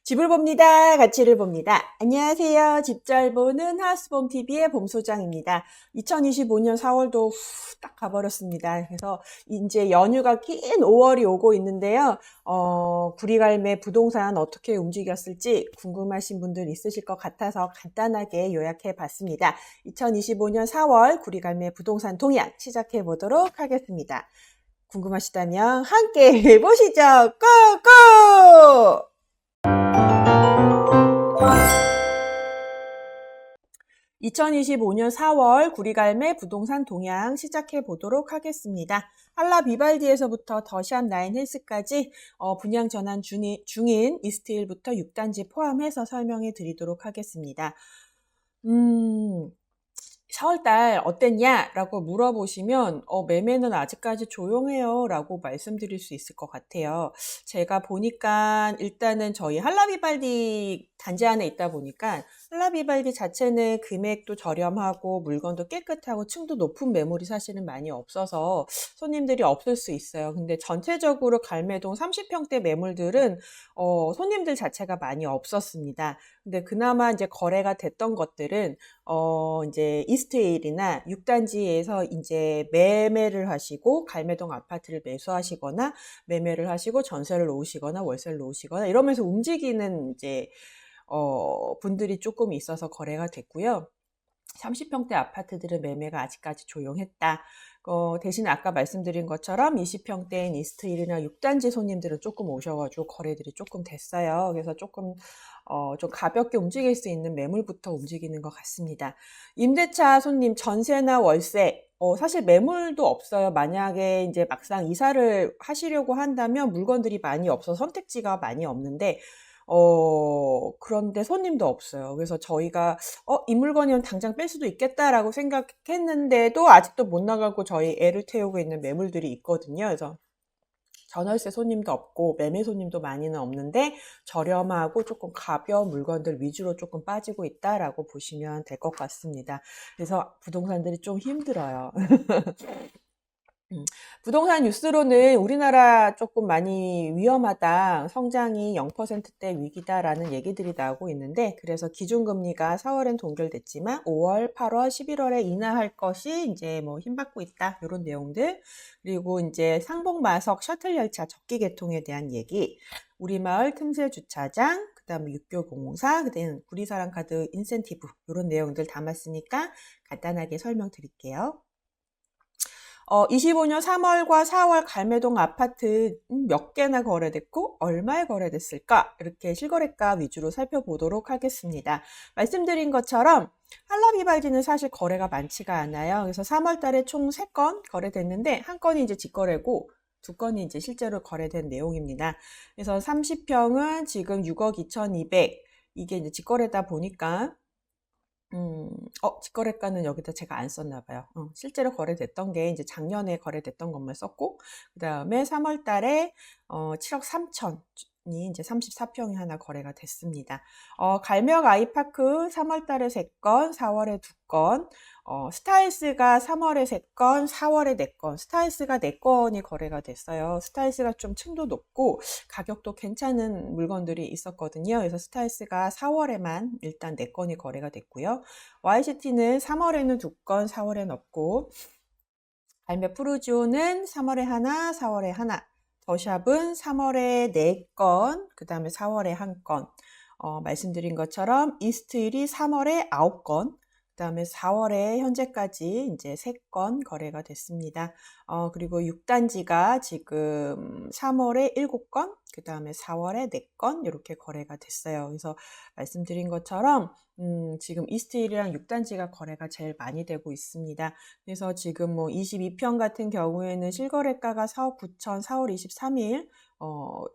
집을 봅니다. 가치를 봅니다. 안녕하세요. 집 잘 보는 하우스봄TV의 봄소장입니다. 2025년 4월도 딱 가버렸습니다. 그래서 이제 연휴가 긴 5월이 오고 있는데요. 구리갈매 부동산 어떻게 움직였을지 궁금하신 분들 있으실 것 같아서 간단하게 요약해 봤습니다. 2025년 4월 구리갈매 부동산 동향 시작해 보도록 하겠습니다. 궁금하시다면 함께 해보시죠. 고고! 2025년 4월 구리갈매 부동산 동향 시작해 보도록 하겠습니다. 한라 비발디에서부터 더샵 나인힐스까지 분양 전환 중인 이스트힐부터 6단지 포함해서 설명해 드리도록 하겠습니다. 4월달 어땠냐? 라고 물어보시면 매매는 아직까지 조용해요 라고 말씀드릴 수 있을 것 같아요. 제가 보니까 일단은 저희 한라비발디 단지 안에 있다 보니까 한라비발디 자체는 금액도 저렴하고 물건도 깨끗하고 층도 높은 매물이 사실은 많이 없어서 손님들이 없을 수 있어요. 근데 전체적으로 갈매동 30평대 매물들은 손님들 자체가 많이 없었습니다. 근데 그나마 이제 거래가 됐던 것들은 이제 이스트힐이나 6단지에서 이제 매매를 하시고 갈매동 아파트를 매수하시거나 매매를 하시고 전세를 놓으시거나 월세를 놓으시거나 이러면서 움직이는 이제 분들이 조금 있어서 거래가 됐고요. 30평대 아파트들은 매매가 아직까지 조용했다. 대신 아까 말씀드린 것처럼 20평대인 이스트힐이나 6단지 손님들은 조금 오셔가지고 거래들이 조금 됐어요. 그래서 조금 좀 가볍게 움직일 수 있는 매물부터 움직이는 것 같습니다. 임대차 손님 전세나 월세 사실 매물도 없어요. 만약에 이제 막상 이사를 하시려고 한다면 물건들이 많이 없어서 선택지가 많이 없는데 그런데 손님도 없어요. 그래서 저희가 이 물건이면 당장 뺄 수도 있겠다라고 생각했는데도 아직도 못 나가고 저희 애를 태우고 있는 매물들이 있거든요. 그래서 전월세 손님도 없고 매매 손님도 많이는 없는데 저렴하고 조금 가벼운 물건들 위주로 조금 빠지고 있다라고 보시면 될 것 같습니다. 그래서 부동산들이 좀 힘들어요. 부동산 뉴스로는 우리나라 조금 많이 위험하다, 성장이 0%대 위기다라는 얘기들이 나오고 있는데, 그래서 기준금리가 4월엔 동결됐지만 5월, 8월, 11월에 인하할 것이 이제 뭐 힘받고 있다, 이런 내용들. 그리고 이제 상봉마석 셔틀 열차 적기 개통에 대한 얘기, 우리마을 틈새 주차장, 그 다음에 육교공사, 그다음에 구리사랑카드 인센티브, 이런 내용들 담았으니까 간단하게 설명드릴게요. 25년 3월과 4월 갈매동 아파트 몇 개나 거래됐고 얼마에 거래됐을까? 이렇게 실거래가 위주로 살펴보도록 하겠습니다. 말씀드린 것처럼 한라비발디는 사실 거래가 많지가 않아요. 그래서 3월 달에 총 3건 거래됐는데 한 건이 이제 직거래고 두 건이 이제 실제로 거래된 내용입니다. 그래서 30평은 지금 6억 2,200 이게 이제 직거래다 보니까 직거래가는 여기다 제가 안 썼나 봐요. 실제로 거래됐던 게 이제 작년에 거래됐던 것만 썼고, 그 다음에 3월 달에 7억 3천이 이제 34평이 하나 거래가 됐습니다. 갈매역 아이파크 3월 달에 3건, 4월에 2건, 스타일스가 3월에 3건, 4월에 4건, 스타일스가 4건이 거래가 됐어요. 스타일스가 좀 층도 높고 가격도 괜찮은 물건들이 있었거든요. 그래서 스타일스가 4월에만 일단 4건이 거래가 됐고요. YCT는 3월에는 2건, 4월엔 없고, 갈매 프루지오는 3월에 하나, 4월에 하나, 더샵은 3월에 4건, 그 다음에 4월에 1건, 말씀드린 것처럼 이스트힐이 3월에 9건, 그 다음에 4월에 현재까지 이제 3건 거래가 됐습니다. 그리고 6단지가 지금 3월에 7건, 그 다음에 4월에 4건 이렇게 거래가 됐어요. 그래서 말씀드린 것처럼 지금 이스트힐이랑 6단지가 거래가 제일 많이 되고 있습니다. 그래서 지금 뭐 22평 같은 경우에는 실거래가가 4억 9천, 4월 23일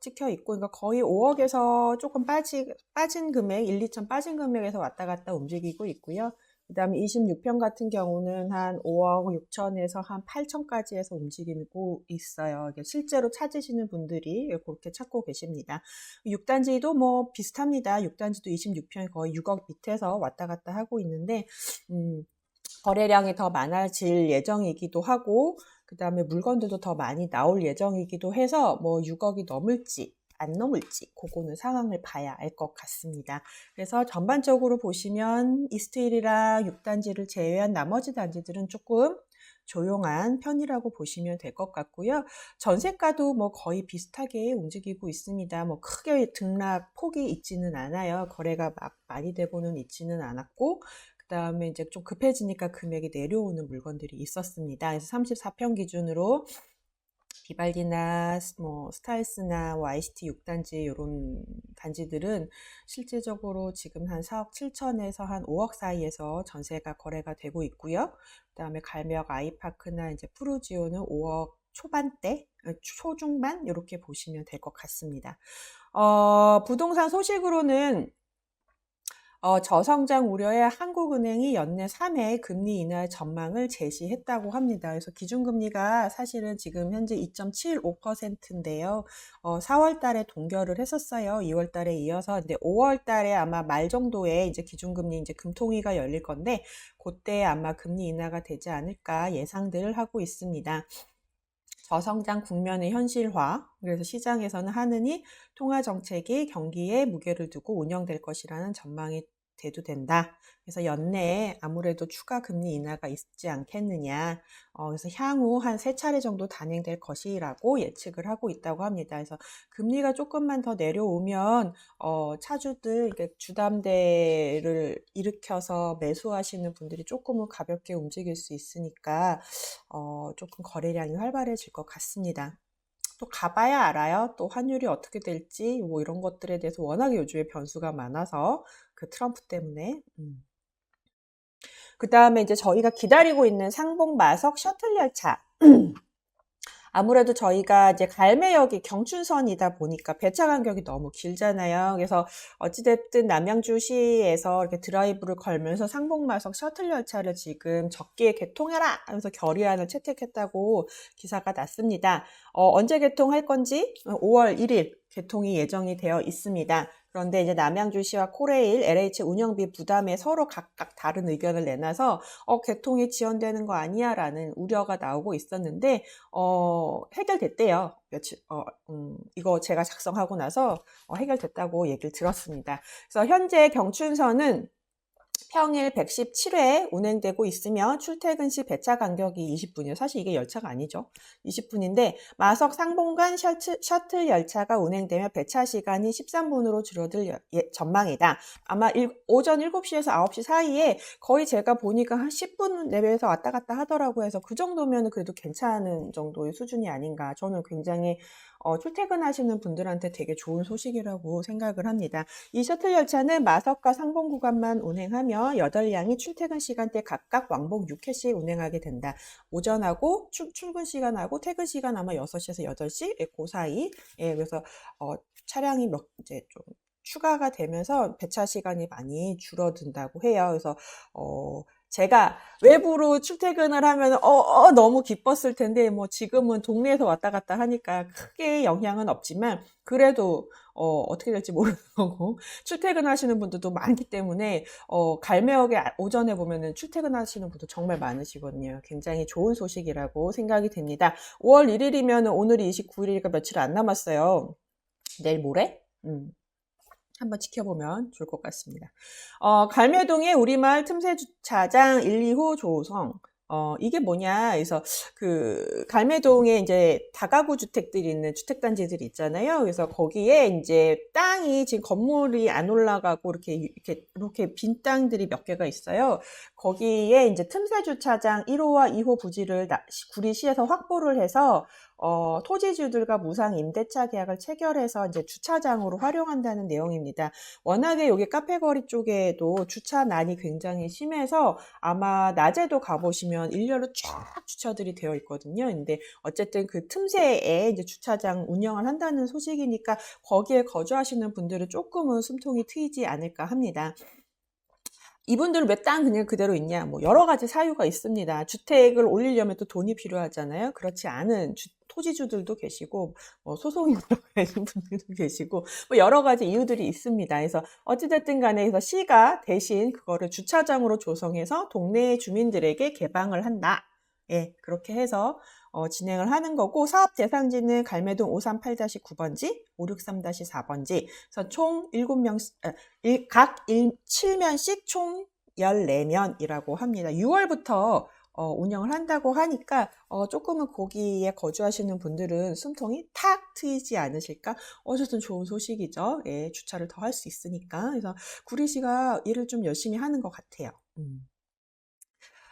찍혀 있고, 그러니까 거의 5억에서 조금 빠진 금액, 1, 2천 빠진 금액에서 왔다 갔다 움직이고 있고요. 그 다음에 26평 같은 경우는 한 5억 6천에서 한 8천까지 해서 움직이고 있어요. 실제로 찾으시는 분들이 그렇게 찾고 계십니다. 6단지도 뭐 비슷합니다. 6단지도 26평이 거의 6억 밑에서 왔다 갔다 하고 있는데, 거래량이 더 많아질 예정이기도 하고, 그 다음에 물건들도 더 많이 나올 예정이기도 해서 뭐 6억이 넘을지 안 넘을지 그거는 상황을 봐야 알 것 같습니다. 그래서 전반적으로 보시면 이스트1이랑 6단지를 제외한 나머지 단지들은 조금 조용한 편이라고 보시면 될 것 같고요. 전세가도 뭐 거의 비슷하게 움직이고 있습니다. 뭐 크게 등락 폭이 있지는 않아요. 거래가 막 많이 되고는 있지는 않았고, 그 다음에 이제 좀 급해지니까 금액이 내려오는 물건들이 있었습니다. 그래서 34평 기준으로 비발디나 뭐 스타일스나 YCT 6단지 이런 단지들은 실질적으로 지금 한 4억 7천에서 한 5억 사이에서 전세가 거래가 되고 있고요. 그다음에 갈미역 아이파크나 이제 푸르지오는 5억 초반대, 초중반 이렇게 보시면 될 것 같습니다. 부동산 소식으로는 저성장 우려에 한국은행이 연내 3회 금리 인하 전망을 제시했다고 합니다. 그래서 기준금리가 사실은 지금 현재 2.75%인데요. 4월 달에 동결을 했었어요. 2월 달에 이어서. 근데 5월 달에 아마 말 정도에 이제 기준금리 이제 금통위가 열릴 건데, 그때 아마 금리 인하가 되지 않을까 예상들을 하고 있습니다. 저성장 국면의 현실화, 그래서 시장에서는 하느니 통화정책이 경기에 무게를 두고 운영될 것이라는 전망이 돼도 된다. 그래서 연내에 아무래도 추가 금리 인하가 있지 않겠느냐. 그래서 향후 한 3차례 정도 단행될 것이라고 예측을 하고 있다고 합니다. 그래서 금리가 조금만 더 내려오면 차주들, 주담대를 일으켜서 매수하시는 분들이 조금은 가볍게 움직일 수 있으니까 조금 거래량이 활발해질 것 같습니다. 또 가봐야 알아요. 또 환율이 어떻게 될지 뭐 이런 것들에 대해서 워낙에 요즘에 변수가 많아서 그 트럼프 때문에. 그 다음에 이제 저희가 기다리고 있는 상봉 마석 셔틀 열차. 아무래도 저희가 이제 갈매역이 경춘선이다 보니까 배차 간격이 너무 길잖아요. 그래서 어찌됐든 남양주시에서 이렇게 드라이브를 걸면서 상봉마석 셔틀 열차를 지금 적기에 개통해라 하면서 결의안을 채택했다고 기사가 났습니다. 언제 개통할 건지 5월 1일 개통이 예정이 되어 있습니다. 그런데 이제 남양주시와 코레일, LH 운영비 부담에 서로 각각 다른 의견을 내놔서 개통이 지연되는 거 아니야 라는 우려가 나오고 있었는데 해결됐대요. 며칠 이거 제가 작성하고 나서 해결됐다고 얘기를 들었습니다. 그래서 현재 경춘선은 평일 117회 운행되고 있으며 출퇴근 시 배차 간격이 20분이에요. 사실 이게 열차가 아니죠. 20분인데 마석 상봉간 셔틀 열차가 운행되며 배차 시간이 13분으로 줄어들 전망이다. 아마 오전 7시에서 9시 사이에 거의 제가 보니까 한 10분 내외에서 왔다 갔다 하더라고요. 해서 그 정도면 그래도 괜찮은 정도의 수준이 아닌가. 저는 굉장히 출퇴근하시는 분들한테 되게 좋은 소식이라고 생각을 합니다. 이 셔틀 열차는 마석과 상봉 구간만 운행하며 8량이 출퇴근 시간대 각각 왕복 6회씩 운행하게 된다. 오전하고 출근 시간하고 퇴근 시간 아마 6시에서 8시 그 사이. 그래서 차량이 이제 좀 추가가 되면서 배차 시간이 많이 줄어든다고 해요. 그래서 제가 외부로 출퇴근을 하면 너무 기뻤을 텐데 뭐 지금은 동네에서 왔다 갔다 하니까 크게 영향은 없지만 그래도 어떻게 될지 모르는 거고 출퇴근하시는 분들도 많기 때문에 갈매역에 오전에 보면은 출퇴근하시는 분들 정말 많으시거든요. 굉장히 좋은 소식이라고 생각이 됩니다. 5월 1일이면 오늘이 29일이니까 며칠 안 남았어요. 내일 모레? 한번 지켜보면 좋을 것 같습니다. 갈매동의 우리마을 틈새 주차장 1, 2호 조성. 이게 뭐냐. 그래서 갈매동에 이제 다가구 주택들이 있는 주택단지들이 있잖아요. 그래서 거기에 이제 땅이 지금 건물이 안 올라가고 이렇게 빈 땅들이 몇 개가 있어요. 거기에 이제 틈새 주차장 1호와 2호 부지를 구리시에서 확보를 해서 토지주들과 무상 임대차 계약을 체결해서 이제 주차장으로 활용한다는 내용입니다. 워낙에 여기 카페거리 쪽에도 주차난이 굉장히 심해서 아마 낮에도 가보시면 일렬로 쫙 주차들이 되어 있거든요. 근데 어쨌든 그 틈새에 이제 주차장 운영을 한다는 소식이니까 거기에 거주하시는 분들은 조금은 숨통이 트이지 않을까 합니다. 이분들은 왜 땅 그냥 그대로 있냐? 뭐 여러 가지 사유가 있습니다. 주택을 올리려면 또 돈이 필요하잖아요. 그렇지 않은 토지주들도 계시고 소송이 들어가신 분들도 계시고 뭐 여러 가지 이유들이 있습니다. 그래서 어찌됐든 간에 그래서 시가 대신 그거를 주차장으로 조성해서 동네 주민들에게 개방을 한다. 그렇게 해서 진행을 하는 거고, 사업 대상지는 갈매동 538-9번지, 563-4번지, 그래서 총 7명, 각 7면씩 총 14면이라고 합니다. 6월부터 운영을 한다고 하니까 조금은 거기에 거주하시는 분들은 숨통이 탁 트이지 않으실까? 어쨌든 좋은 소식이죠. 예, 주차를 더 할 수 있으니까. 그래서 구리시가 일을 좀 열심히 하는 것 같아요.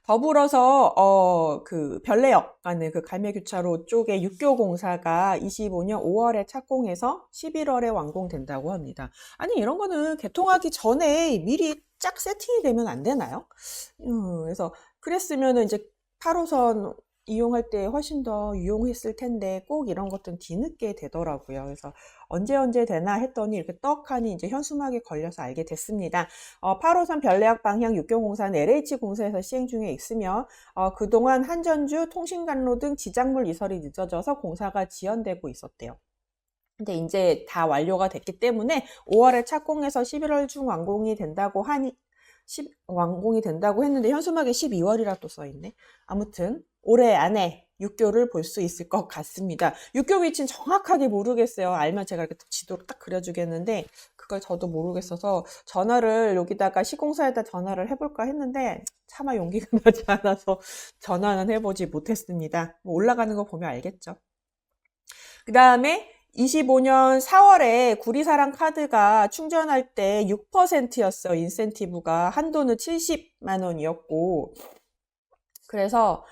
더불어서 그 별내역 가는 그 갈매교차로 쪽에 육교 공사가 25년 5월에 착공해서 11월에 완공된다고 합니다. 아니, 이런 거는 개통하기 전에 미리 쫙 세팅이 되면 안 되나요? 그래서 그랬으면은 이제 8호선 이용할 때 훨씬 더 유용했을 텐데 꼭 이런 것들은 뒤늦게 되더라고요. 그래서 언제 되나 했더니 이렇게 떡하니 이제 현수막에 걸려서 알게 됐습니다. 8호선 별내역 방향 육교공사는 LH공사에서 시행 중에 있으며 그동안 한전주, 통신간로 등 지작물 이설이 늦어져서 공사가 지연되고 있었대요. 근데 이제 다 완료가 됐기 때문에 5월에 착공해서 11월 중 완공이 된다고 했는데 현수막에 12월이라 또 써있네. 아무튼 올해 안에 육교를 볼 수 있을 것 같습니다. 육교 위치는 정확하게 모르겠어요. 알면 제가 이렇게 지도로 딱 그려주겠는데 그걸 저도 모르겠어서 전화를 여기다가 시공사에다 전화를 해볼까 했는데 차마 용기가 나지 않아서 전화는 해보지 못했습니다. 뭐 올라가는 거 보면 알겠죠. 그 다음에 25년 4월에 구리사랑 카드가 충전할 때 6%였어요. 인센티브가. 한도는 70만 원이었고. 그래서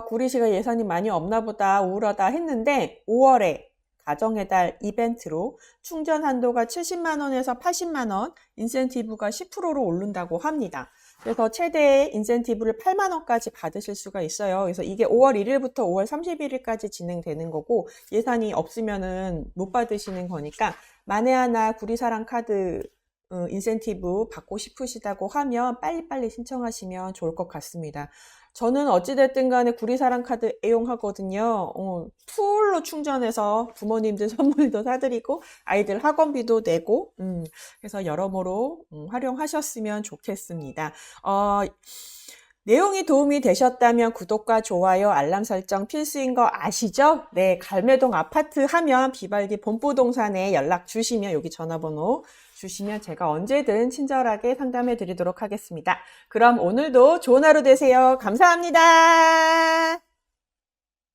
구리시가 예산이 많이 없나 보다 우울하다 했는데 5월에 가정의 달 이벤트로 충전 한도가 70만 원에서 80만 원, 인센티브가 10%로 오른다고 합니다. 그래서 최대 인센티브를 8만 원까지 받으실 수가 있어요. 그래서 이게 5월 1일부터 5월 31일까지 진행되는 거고 예산이 없으면은 못 받으시는 거니까 만에 하나 구리사랑 카드 인센티브 받고 싶으시다고 하면 빨리빨리 신청하시면 좋을 것 같습니다. 저는 어찌됐든 간에 구리사랑 카드 애용하거든요. 풀로 충전해서 부모님들 선물도 사드리고 아이들 학원비도 내고 그래서 여러모로 활용하셨으면 좋겠습니다. 내용이 도움이 되셨다면 구독과 좋아요, 알람 설정 필수인 거 아시죠? 네, 갈매동 아파트 하면 비발디 본부동산에 연락 주시면 여기 전화번호 주시면 제가 언제든 친절하게 상담해 드리도록 하겠습니다. 그럼 오늘도 좋은 하루 되세요. 감사합니다.